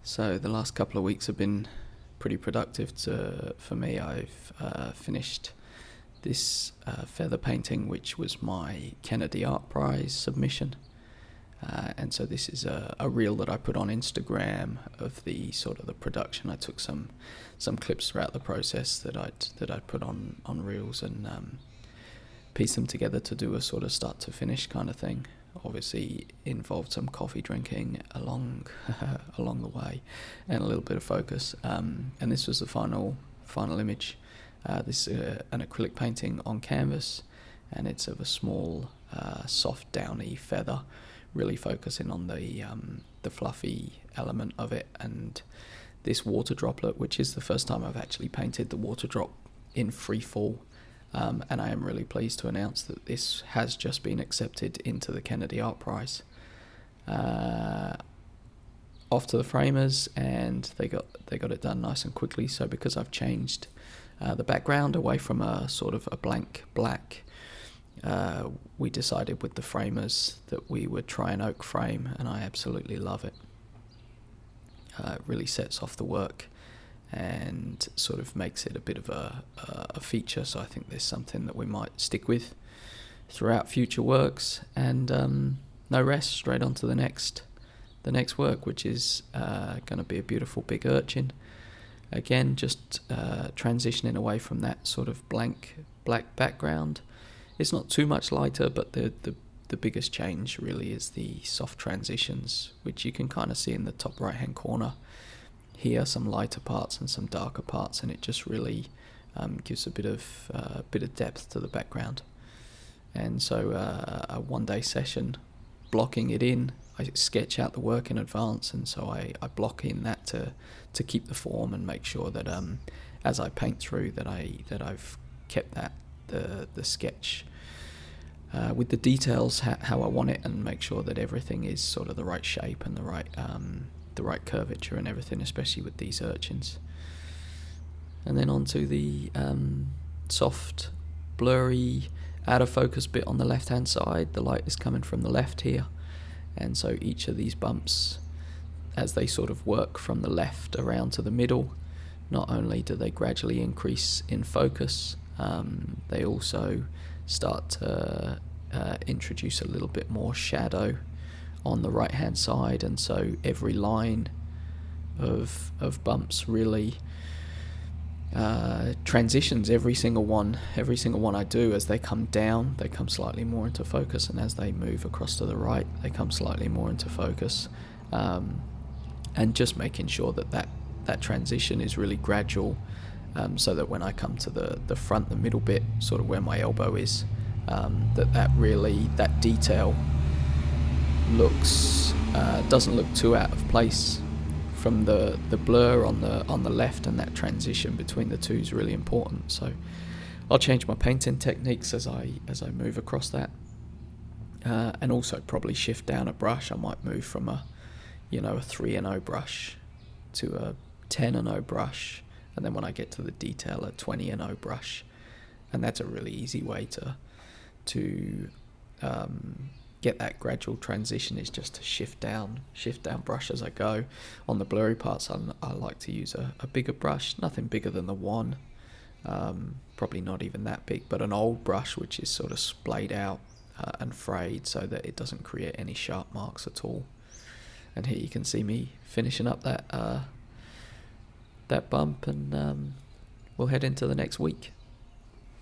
So the last couple of weeks have been pretty productive for me. I've finished this feather painting, which was my Kennedy Art Prize submission. And so this is a reel that I put on Instagram of the sort of the production. I took some clips throughout the process that I'd put on reels and pieced them together to do a sort of start to finish kind of thing. Obviously involved some coffee drinking along the way and a little bit of focus. And this was the final image. This is an acrylic painting on canvas, and it's of a small soft downy feather, really focusing on the fluffy element of it. And this water droplet, which is the first time I've actually painted the water drop in free fall. And I am really pleased to announce that this has just been accepted into the Kennedy Art Prize. Off to the framers, and they got it done nice and quickly. So because I've changed the background away from a sort of a blank black, we decided with the framers that we would try an oak frame, and I absolutely love it. It really sets off the work and sort of makes it a bit of a feature. So I think there's something that we might stick with throughout future works. And no rest, straight on to the next work, which is going to be a beautiful big urchin. Again, just transitioning away from that sort of blank black background. It's not too much lighter, but the biggest change really is the soft transitions, which you can kind of see in the top right hand corner. Here, some lighter parts and some darker parts, and it just really gives a bit of depth to the background. And so a one-day session, blocking it in. I sketch out the work in advance, and so I block in that to keep the form and make sure that as I paint through that I've kept the sketch with the details how I want it, and make sure that everything is sort of the right shape and the right curvature and everything, especially with these urchins. And then onto the soft, blurry, out of focus bit on the left hand side. The light is coming from the left here, and so each of these bumps, as they sort of work from the left around to the middle, not only do they gradually increase in focus, they also start to introduce a little bit more shadow on the right hand side. And so every line of bumps really transitions. Every single one I do, as they come down, they come slightly more into focus, and as they move across to the right, they come slightly more into focus. And just making sure that transition is really gradual, so that when I come to the front, the middle bit, sort of where my elbow is, that detail looks doesn't look too out of place from the blur on the left, and that transition between the two is really important. So I'll change my painting techniques as I move across that, and also probably shift down a brush. I might move from a 3-0 brush to a 10-0 brush, and then when I get to the detail, a 20-0 brush. And that's a really easy way to get that gradual transition, is just to shift down brush as I go. On the blurry parts, I like to use a bigger brush, nothing bigger than the one, probably not even that big, but an old brush which is sort of splayed out and frayed so that it doesn't create any sharp marks at all. And here you can see me finishing up that bump, and we'll head into the next week.